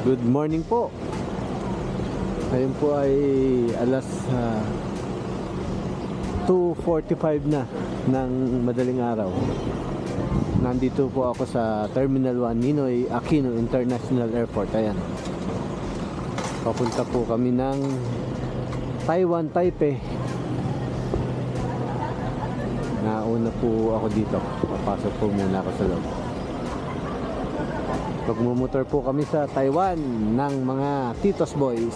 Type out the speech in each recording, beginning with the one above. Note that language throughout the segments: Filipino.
Good morning po. Ngayon po ay alas 2:45 na ng madaling araw. Nandito po ako sa Terminal 1 Ninoy Aquino International Airport. Ayan. Papunta po kami ng Taiwan, Taipei. Nauna po ako dito. Papasok po muna ako sa loob. Magmumotor po kami sa Taiwan ng mga Titos Boys.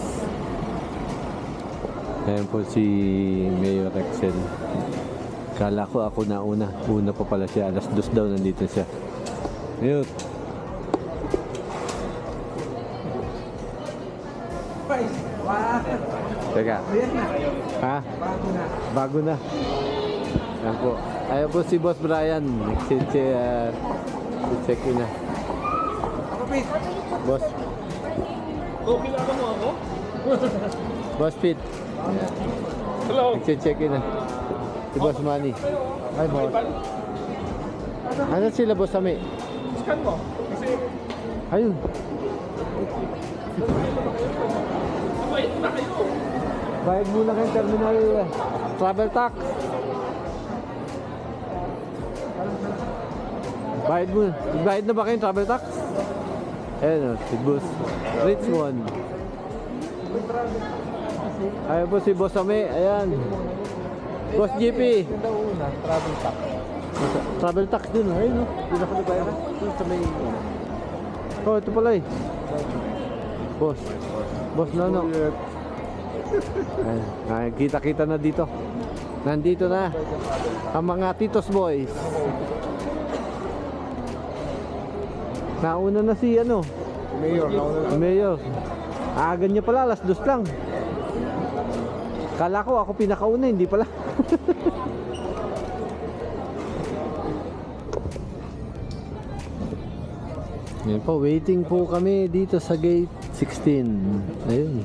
Ayan po si Mayor Rexel. Kala ko ako nauna. Una pa pala siya. Alas 2 daw nandito siya. Ayun. Teka. Ha? Bago na. Ayan po. Ayan po si Boss Brian. Check in na. Boss. Kilala mo ako? Boss Pete. Hello. Check in na. Si Boss Manny. Ay, boss. Ano sila, Boss Ami? Scan mo. Kasi Ayun. mabait na kayo. Bayad muna kayong terminal travel tax. Bayad muna. Bayad na ba kayong travel tax? Ayan o, si Boss Richmond. Ayan po si Boss Ame. Ayan. Boss GP. Travel tax. Travel tax dun. Ayun o. Hindi na ko nabayaran. Dun sa may... Oh, ito pala eh. Boss. Boss Nono. Ayan. Kita-kita na dito. Nandito na ang mga Titos Boys. Nauna na si ano? Mayor, Mayor. Aga niya pala, alas 2 lang. Kala ko ako pinakauna, hindi pala. Yan po, waiting po kami dito sa gate 16. Ayun.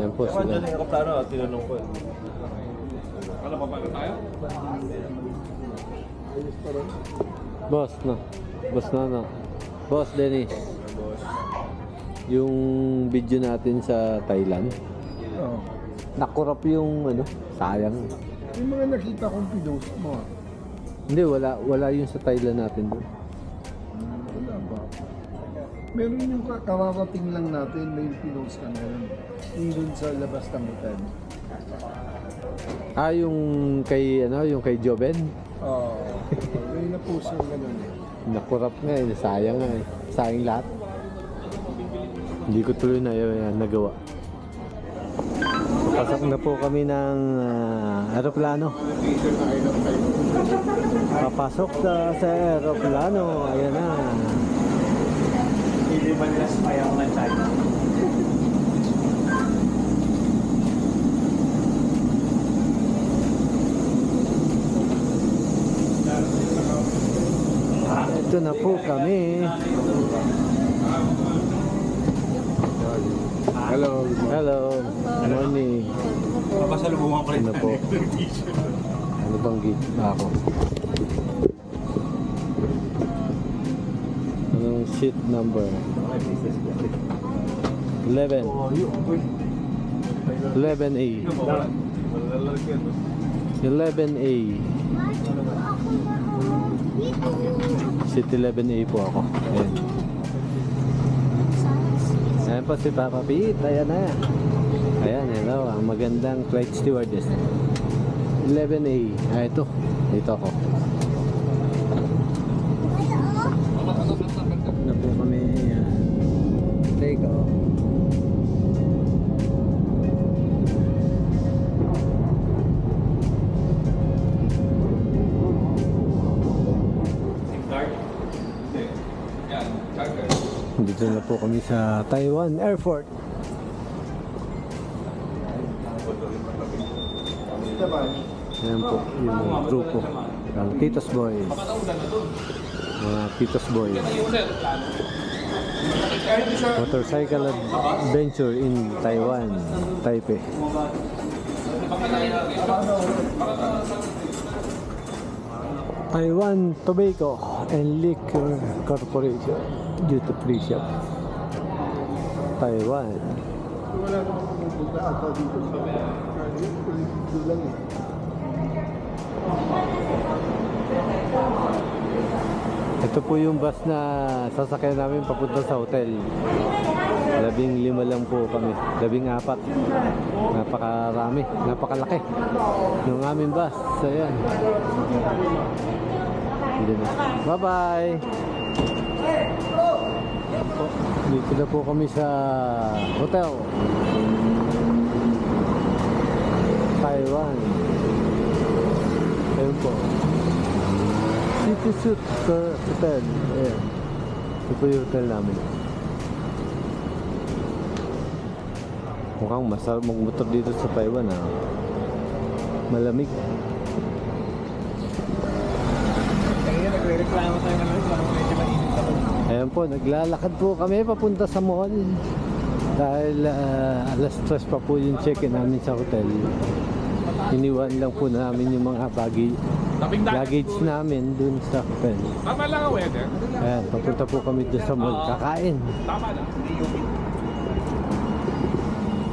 Yan po sila. Diyan yung kaplano at tinanong ko. Ano pa ba tayo? Boss, no. Boss Nono. Boss Dennis. Yung video natin sa Thailand, Oo. nakurap yung ano, sayang. Yung mga nakita kong pinost mo, Hindi, wala yung sa Thailand natin doon. wala ba? Meron yung kararating lang natin na yung pinost ka ngayon. Yung dun sa labas ng hotel. Ah, yung kay Joven, Oo. May na-post yung ganun eh. nakurap nga eh, sayang nga eh. Sayang lahat. Hindi ko tuloy na yun nagawa. Pasok na po kami ng aeroplano. Papasok sa aeroplano. Ayan na. Hindi man las mayang na tayo. Ito na po kami. Hello. Hello. Morning. Papasalubungan ko rin. Ano po? Ano bang gate ba ako? Anong seat number? 11. 11A. 11A. Seat 11A po ako. Ayan. Ayan po si Papa Pete. Ayan na. Ayan, hello. Ang magandang flight stewardess. 11A. Ah, ito. Dito ako. Na po kami. Take off. Dito na po kami sa Taiwan Airport. Ayan po yung grupo ng Titos Boys. Mga Titos Boys. Motorcycle adventure in Taiwan, Taipei. Taiwan Tobacco and Liquor Corporation. Duty free shop. Taiwan. Wala namang pumupunta ata dito sa dito lang eh. Ito po yung bus na sasakyan namin papunta sa hotel. 15 lang po kami. 14. Napakarami. Napakalaki. Yung aming bus. So yan. Bye-bye! Dito na po kami sa hotel. Taiwan. Ayun po. City Suite Hotel. Ayan. Ito po yung hotel namin. Mukhang masarap magmotor dito sa Taiwan ha. Malamig. Kaya nagre-reklamo tayo naman parang medyo mainit ako. Ayan po, naglalakad po kami papunta sa mall. Dahil alas 3 pa po yung check-in namin sa hotel. Iniwan lang po namin yung mga luggage namin dun sa hotel. Tama lang ang weather. Ayan, papunta po kami dun sa mall. Kakain. Tama lang.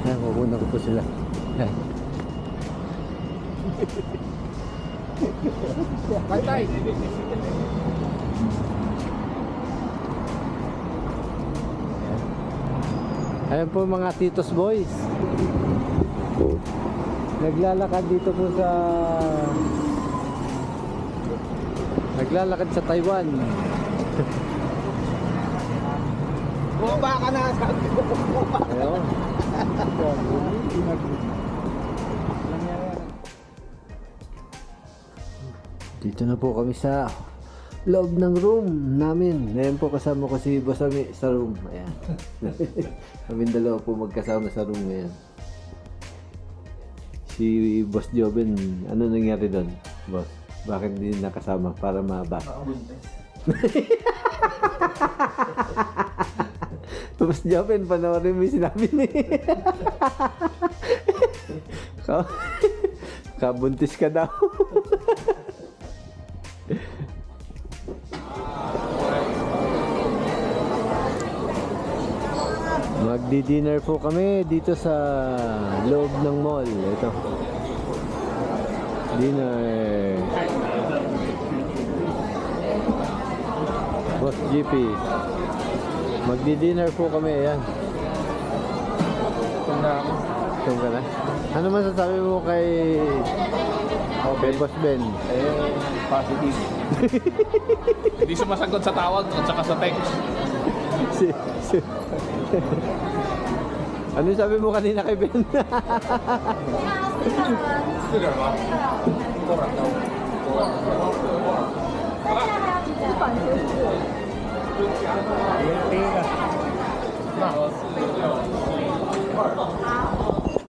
Ayan, kukunan ko po sila. Ayan. Tay. Ayan po mga Titos Boys. Naglalakad dito po sa Taiwan. Bumaba ka na. Ayun. Dito na po kami sa loob ng room namin. Ngayon po kasama ko si Boss Ami sa room. Ayan. Kaming dalawa po magkasama sa room ngayon. Si Boss Joven, ano nangyari doon? Boss, bakit hindi nakasama para mabasa? Boss Joven, panoorin mo yung sinabi niya. Kabuntis ka daw. Magdi-dinner po kami dito sa loob ng mall. Ito. Dinner. Boss GP. Magdi-dinner po kami. Ayan. Ito ka na. Ano masasabi mo kay Boss Ben? Positive. Hindi sumasagot sa tawag at saka sa text. Ano sabi mo kanina kay Ben?